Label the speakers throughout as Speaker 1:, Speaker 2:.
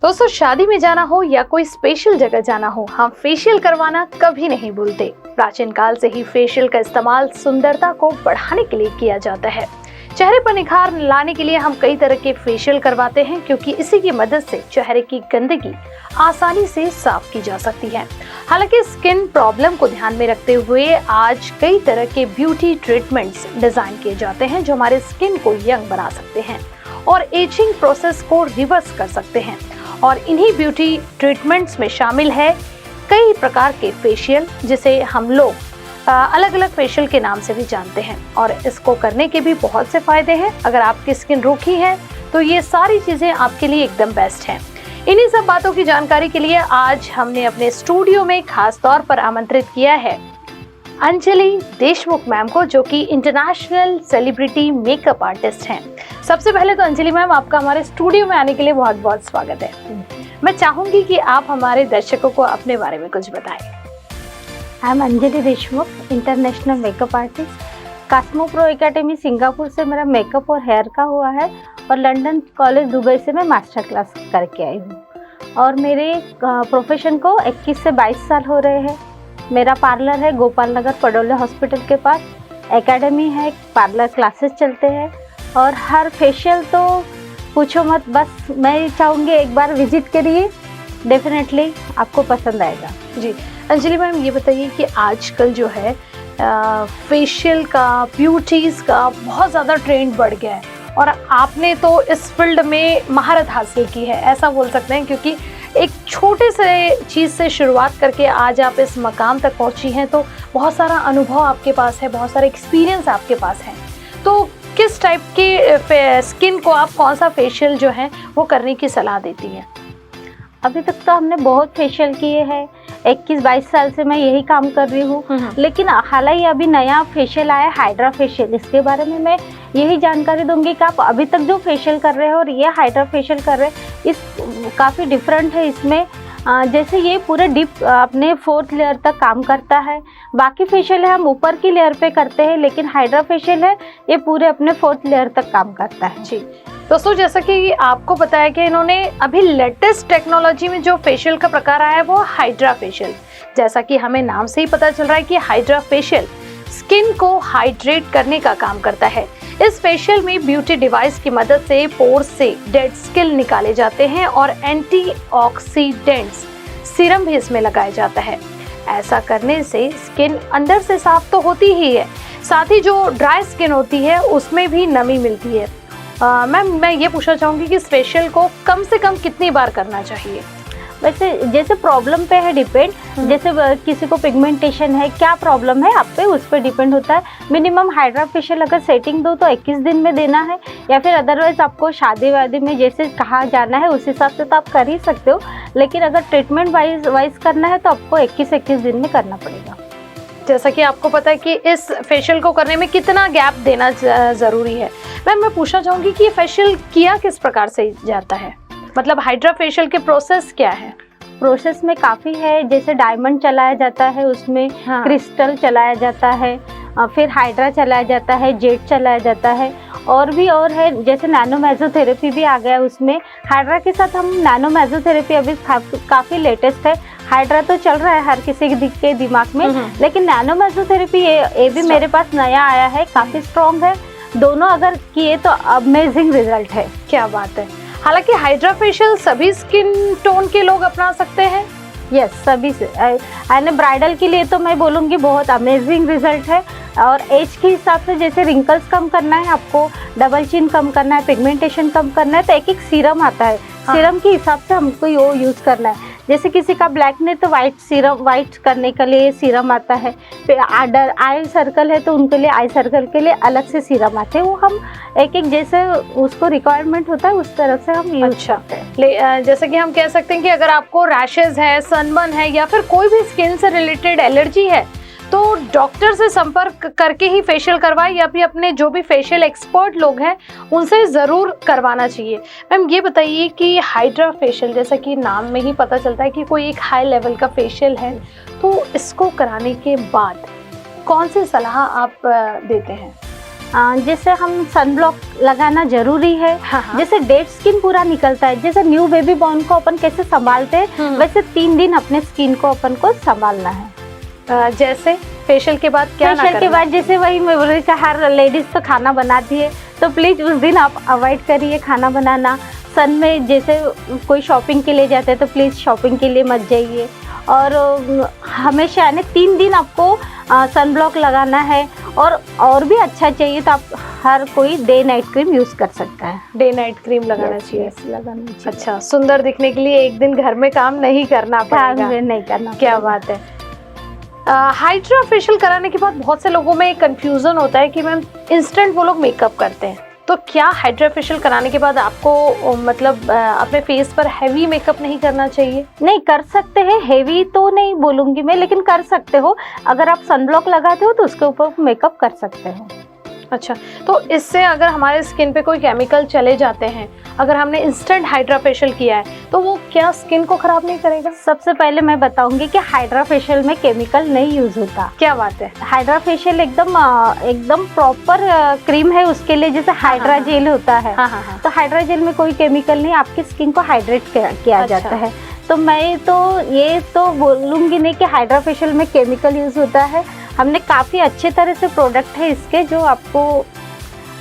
Speaker 1: दोस्तों, शादी में जाना हो या कोई स्पेशल जगह जाना हो, हम फेशियल करवाना कभी नहीं भूलते। प्राचीन काल से ही फेशियल का इस्तेमाल सुंदरता को बढ़ाने के लिए किया जाता है। चेहरे पर निखार लाने के लिए हम कई तरह के फेशियल करवाते हैं, क्योंकि इसी की मदद से चेहरे की गंदगी आसानी से साफ की जा सकती है। हालांकि स्किन प्रॉब्लम को ध्यान में रखते हुए आज कई तरह के ब्यूटी ट्रीटमेंट्स डिजाइन किए जाते हैं, जो हमारे स्किन को यंग बना सकते हैं और एजिंग प्रोसेस को रिवर्स कर सकते हैं। और इन्हीं ब्यूटी ट्रीटमेंट्स में शामिल है कई प्रकार के फेशियल, जिसे हम लोग अलग अलग फेशियल के नाम से भी जानते हैं। और इसको करने के भी बहुत से फायदे हैं। अगर आपकी स्किन रूखी है तो ये सारी चीजें आपके लिए एकदम बेस्ट हैं। इन्हीं सब बातों की जानकारी के लिए आज हमने अपने स्टूडियो में खास तौर पर आमंत्रित किया है अंजलि देशमुख मैम को, जो कि इंटरनेशनल सेलिब्रिटी मेकअप आर्टिस्ट हैं। सबसे पहले तो अंजलि मैम, आपका हमारे स्टूडियो में आने के लिए बहुत बहुत स्वागत है। मैं चाहूंगी कि आप हमारे दर्शकों को अपने बारे में कुछ बताएं।
Speaker 2: I am Anjali Deshmukh, international makeup artist. Cosmo pro academy Singapore से मेरा मेकअप और हेयर का हुआ है और लंदन कॉलेज दुबई से मैं मास्टर क्लास करके आई हूँ। और मेरे प्रोफेशन को 21 से 22 साल हो रहे हैं। मेरा पार्लर है गोपाल नगर पडोले हॉस्पिटल के पास, एकेडमी है, पार्लर क्लासेस चलते हैं। और हर फेशियल तो पूछो मत, बस मैं चाहूँगी एक बार विजिट करिए, डेफिनेटली आपको पसंद आएगा।
Speaker 1: जी अंजलि मैम, ये बताइए कि आजकल जो है फेशियल का, ब्यूटीज़ का बहुत ज़्यादा ट्रेंड बढ़ गया है और आपने तो इस फील्ड में महारत हासिल की है, ऐसा बोल सकते हैं, क्योंकि एक छोटे से चीज़ से शुरुआत करके आज आप इस मकाम तक पहुंची हैं। तो बहुत सारा अनुभव आपके पास है, बहुत सारा एक्सपीरियंस आपके पास है। तो किस टाइप के स्किन को आप कौन सा फेशियल जो है वो करने की सलाह देती हैं?
Speaker 2: अभी तक तो हमने बहुत फेशियल किए हैं, 21-22 साल से मैं यही काम कर रही हूँ। लेकिन हाल ही अभी नया फेशियल आया, हाइड्रा फेशियल। इसके बारे में मैं यही जानकारी दूंगी कि आप अभी तक जो फेशियल कर रहे हो और ये हाइड्रा फेशियल कर रहे हैं, इस काफ़ी डिफरेंट है। इसमें जैसे ये पूरे डीप अपने 4th लेयर तक काम करता है। बाकी फेशियल है हम ऊपर की लेयर पे करते हैं, लेकिन हाइड्रा फेशियल है ये पूरे अपने 4th लेयर तक काम करता है।
Speaker 1: जी दोस्तों, जैसा कि आपको बताया कि इन्होंने अभी लेटेस्ट टेक्नोलॉजी में जो फेशियल का प्रकार आया है वो हाइड्रा फेशियल। जैसा कि हमें नाम से ही पता चल रहा है कि हाइड्रा फेशियल स्किन को हाइड्रेट करने का काम करता है। इस फेशियल में ब्यूटी डिवाइस की मदद से पोर्स से डेड स्किन निकाले जाते हैं और एंटीऑक्सीडेंट्स सीरम भी इसमें लगाया जाता है। ऐसा करने से स्किन अंदर से साफ तो होती ही है, साथ ही जो ड्राई स्किन होती है उसमें भी नमी मिलती है। मैम, मैं ये पूछना चाहूँगी कि इस फेशियल को कम से कम कितनी बार करना चाहिए?
Speaker 2: वैसे जैसे प्रॉब्लम पे है डिपेंड, जैसे किसी को पिगमेंटेशन है, क्या प्रॉब्लम है आप पे, उस पर डिपेंड होता है। मिनिमम हाइड्रा फेशियल अगर सेटिंग दो तो 21 दिन में देना है, या फिर अदरवाइज आपको शादी वादी में जैसे कहाँ जाना है उस हिसाब से तो आप कर ही सकते हो। लेकिन अगर ट्रीटमेंट वाइज करना है तो आपको 21 दिन में करना पड़ेगा।
Speaker 1: जैसा कि आपको पता है कि इस फेशियल को करने में कितना गैप देना ज़रूरी है। मैम, मैं पूछना चाहूँगी कि ये फेशियल किया किस प्रकार से जाता है, मतलब हाइड्रा फेशियल के प्रोसेस क्या है?
Speaker 2: प्रोसेस में काफ़ी है, जैसे डायमंड चलाया जाता है, उसमें क्रिस्टल चलाया जाता है, फिर हाइड्रा चलाया जाता है, जेट चलाया जाता है, और है, जैसे नैनो मेसोथेरेपी भी आ गया उसमें। हाइड्रा के साथ हम नैनो मेसोथेरेपी अभी काफ़ी लेटेस्ट है। हाइड्रा तो चल रहा है हर किसी के दिमाग में, लेकिन नैनो मेसोथेरेपी ये भी मेरे पास नया आया है, काफ़ी स्ट्रॉन्ग है। दोनों अगर किए तो अमेजिंग रिजल्ट है।
Speaker 1: क्या बात है। हालांकि हाइड्रा फेशियल सभी स्किन टोन के लोग अपना सकते हैं।
Speaker 2: यस, सभी से। ब्राइडल के लिए तो मैं बोलूँगी बहुत अमेजिंग रिजल्ट है। और एज के हिसाब से जैसे रिंकल्स कम करना है आपको, डबल चिन कम करना है, पिगमेंटेशन कम करना है, तो एक सीरम आता है। सीरम के हिसाब से हमको वो यूज़ करना है। जैसे किसी का ब्लैक ने तो वाइट करने के लिए सीरम आता है। फिर आई सर्कल है तो उनके लिए आई सर्कल के लिए अलग से सीरम आते हैं। वो हम एक जैसे उसको रिक्वायरमेंट होता है उस तरह से हम यूज करते हैं।
Speaker 1: जैसे कि हम कह सकते हैं कि अगर आपको रैशेज है, सनबर्न है, या फिर कोई भी स्किन से रिलेटेड एलर्जी है, तो डॉक्टर से संपर्क करके ही फेशियल करवाएं, या फिर अपने जो भी फेशियल एक्सपर्ट लोग हैं उनसे ज़रूर करवाना चाहिए। मैम, ये बताइए कि हाइड्रा फेशियल, जैसा कि नाम में ही पता चलता है कि कोई एक हाई लेवल का फेशियल है, तो इसको कराने के बाद कौन सी सलाह आप देते हैं?
Speaker 2: जैसे हम सनब्लॉक लगाना जरूरी है।
Speaker 1: हाँ, हाँ।
Speaker 2: जैसे डेड स्किन पूरा निकलता है, जैसे न्यू बेबी बॉर्न को अपन कैसे संभालते हैं वैसे 3 दिन अपने स्किन को अपन को संभालना है।
Speaker 1: जैसे फेशियल के बाद क्या ना
Speaker 2: फेशियल के बाद जैसे वही मैं बोल रही थी, हर लेडीज तो खाना बनाती है, तो प्लीज उस दिन आप अवॉइड करिए खाना बनाना। सन में जैसे कोई शॉपिंग के लिए जाते हैं तो प्लीज शॉपिंग के लिए मत जाइए। और हमेशा यानी 3 दिन आपको सन ब्लॉक लगाना है। और भी अच्छा चाहिए तो आप हर कोई डे नाइट क्रीम यूज कर सकता है।
Speaker 1: डे नाइट क्रीम लगाना चाहिए।
Speaker 2: लगाना चाहिए।
Speaker 1: अच्छा, सुंदर दिखने के लिए एक दिन घर में काम नहीं करना पड़ेगा।
Speaker 2: नहीं करना।
Speaker 1: क्या बात है। हाइड्रा फेशियल कराने के बाद बहुत से लोगों में एक कंफ्यूजन होता है कि मैम इंस्टेंट वो लोग मेकअप करते हैं, तो क्या हाइड्रा फेशियल कराने के बाद आपको मतलब अपने फेस पर हैवी मेकअप नहीं करना चाहिए?
Speaker 2: नहीं, कर सकते हैं, हैवी तो नहीं बोलूंगी मैं, लेकिन कर सकते हो। अगर आप सनब्लॉक लगाते हो तो उसके ऊपर मेकअप कर सकते हो।
Speaker 1: अच्छा, तो इससे अगर हमारे स्किन पे कोई केमिकल चले जाते हैं, अगर हमने इंस्टेंट हाइड्रा फेशियल किया है तो वो क्या स्किन को खराब नहीं करेगा?
Speaker 2: सबसे पहले मैं बताऊंगी कि हाइड्रा फेशियल में केमिकल नहीं यूज होता।
Speaker 1: क्या बात है।
Speaker 2: हाइड्रा फेशियल एकदम प्रॉपर क्रीम है उसके लिए, जैसे हाइड्रा जेल होता है। तो हाइड्रा जेल में कोई केमिकल नहीं, आपकी स्किन को हाइड्रेट किया जाता है। तो मैं तो ये तो बोलूंगी नहीं कि हाइड्रा फेशियल में केमिकल यूज होता है। हमने काफी अच्छे तरह से प्रोडक्ट है इसके जो आपको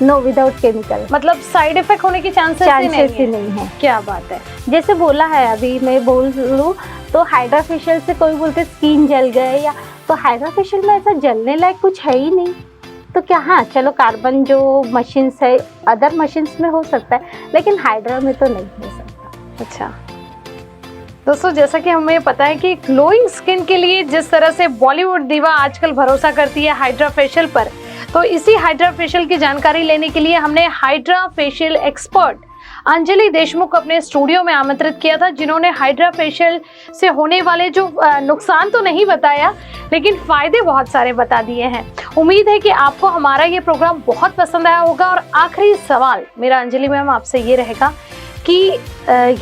Speaker 2: नो विदाउट केमिकल,
Speaker 1: मतलब साइड इफेक्ट होने की चांसेस ही नहीं है। क्या बात है।
Speaker 2: जैसे बोला है अभी मैं बोल लूँ तो हाइड्रा फेशियल से कोई बोलते स्किन जल गए या, तो हाइड्रा फेशियल में ऐसा जलने लायक कुछ है ही नहीं। तो क्या, हाँ चलो कार्बन जो मशीन्स है अदर मशीन्स में हो सकता है, लेकिन हाइड्रा में तो नहीं हो सकता।
Speaker 1: अच्छा दोस्तों, जैसा कि हमें पता है कि ग्लोइंग स्किन के लिए जिस तरह से बॉलीवुड दीवा आजकल भरोसा करती है हाइड्रा फेशियल पर, तो इसी हाइड्रा फेशियल की जानकारी लेने के लिए हमने hydra facial expert Anjali Deshmukh अपने स्टूडियो में आमंत्रित किया था, जिन्होंने हाइड्रा फेशियल से होने वाले जो नुकसान तो नहीं बताया लेकिन फायदे बहुत सारे बता दिए हैं। उम्मीद है कि आपको हमारा ये प्रोग्राम बहुत पसंद आया होगा। और आखिरी सवाल मेरा अंजलि मैम आपसे ये रहेगा कि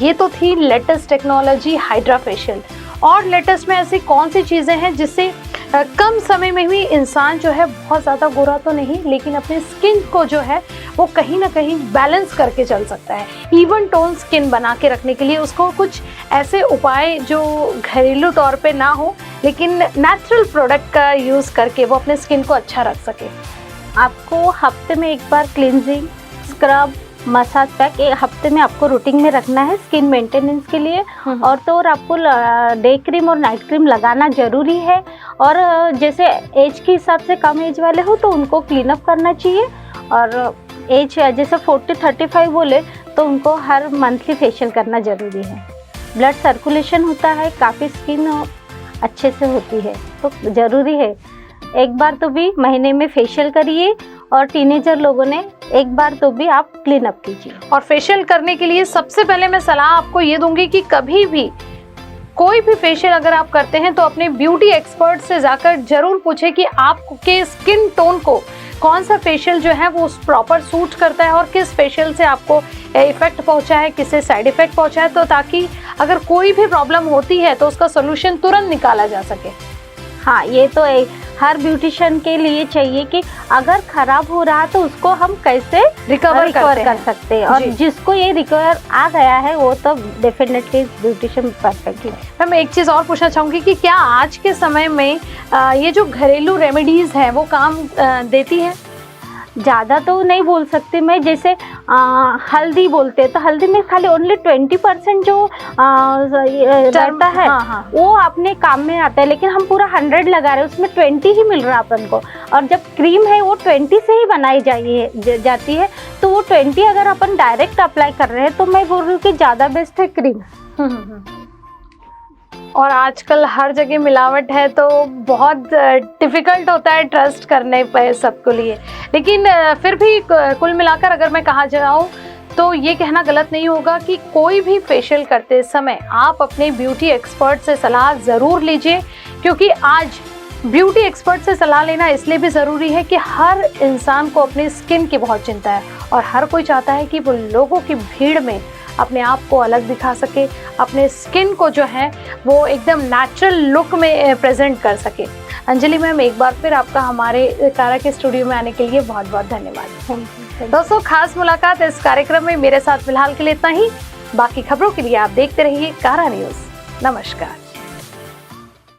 Speaker 1: ये तो थी लेटेस्ट टेक्नोलॉजी हाइड्रा फेशियल, और लेटेस्ट में ऐसी कौन सी चीज़ें हैं जिससे कम समय में भी इंसान जो है बहुत ज़्यादा गोरा तो नहीं लेकिन अपने स्किन को जो है वो कहीं ना कहीं बैलेंस करके चल सकता है, इवन टोन स्किन बना के रखने के लिए उसको कुछ ऐसे उपाय जो घरेलू तौर पे ना हो लेकिन नेचुरल प्रोडक्ट का यूज़ करके वो अपने स्किन को अच्छा रख सके।
Speaker 2: आपको हफ्ते में एक बार क्लिनजिंग, स्क्रब, मसाज पैक एक हफ्ते में आपको रूटीन में रखना है स्किन मेंटेनेंस के लिए। और तो और आपको डे क्रीम और नाइट क्रीम लगाना ज़रूरी है। और जैसे एज के हिसाब से कम एज वाले हो तो उनको क्लीन अप करना चाहिए। और एज जैसे 40-35 बोले तो उनको हर मंथली फेशियल करना ज़रूरी है। ब्लड सर्कुलेशन होता है, काफ़ी स्किन अच्छे से होती है, तो ज़रूरी है एक बार तो भी महीने में फेशियल करिए। और टीनेजर लोगों ने एक बार तो भी आप क्लीन अप कीजिए।
Speaker 1: और फेशियल करने के लिए सबसे पहले मैं सलाह आपको ये दूंगी कि कभी भी कोई भी फेशियल अगर आप करते हैं तो अपने ब्यूटी एक्सपर्ट से जाकर जरूर पूछें कि आपके स्किन टोन को कौन सा फेशियल जो है वो प्रॉपर सूट करता है और किस फेशियल से आपको इफेक्ट पहुंचा है, किससे साइड इफेक्ट पहुंचा है, तो ताकि अगर कोई भी प्रॉब्लम होती है तो उसका सोल्यूशन तुरंत निकाला जा सके।
Speaker 2: हाँ, ये तो हर ब्यूटिशियन के लिए चाहिए कि अगर खराब हो रहा तो उसको हम कैसे रिकवर कर सकते हैं। और जिसको ये रिकवर आ गया है वो तो डेफिनेटली ब्यूटिशियन परफेक्ट है।
Speaker 1: मैम एक चीज़ और पूछना चाहूँगी कि क्या आज के समय में ये जो घरेलू रेमेडीज़ हैं वो काम देती हैं?
Speaker 2: ज़्यादा तो नहीं बोल सकती मैं, जैसे हल्दी बोलते हैं तो हल्दी में खाली ओनली 20% जो रहता है वो अपने काम में आता है, लेकिन हम पूरा 100 लगा रहे हैं उसमें 20 ही मिल रहा है अपन को। और जब क्रीम है वो 20 से ही बनाई जाती है, तो वो 20 अगर अपन डायरेक्ट अप्लाई कर रहे हैं तो मैं बोल रही हूँ कि ज़्यादा बेस्ट है क्रीम।
Speaker 1: और आजकल हर जगह मिलावट है तो बहुत डिफ़िकल्ट होता है ट्रस्ट करने पे सबको लिए, लेकिन फिर भी कुल मिलाकर अगर मैं कहा जाऊँ तो ये कहना गलत नहीं होगा कि कोई भी फेशियल करते समय आप अपने ब्यूटी एक्सपर्ट से सलाह ज़रूर लीजिए, क्योंकि आज ब्यूटी एक्सपर्ट से सलाह लेना इसलिए भी ज़रूरी है कि हर इंसान को अपनी स्किन की बहुत चिंता है और हर कोई चाहता है कि वो लोगों की भीड़ में अपने आप को अलग दिखा सके, अपने स्किन को जो है वो एकदम नेचुरल लुक में प्रेजेंट कर सके। अंजलि मैम, एक बार फिर आपका हमारे कारा के स्टूडियो में आने के लिए बहुत बहुत धन्यवाद।
Speaker 2: Thank you.
Speaker 1: दोस्तों, खास मुलाकात इस कार्यक्रम में मेरे साथ फिलहाल के लिए इतना ही। बाकी खबरों के लिए आप देखते रहिए कारा न्यूज़। नमस्कार।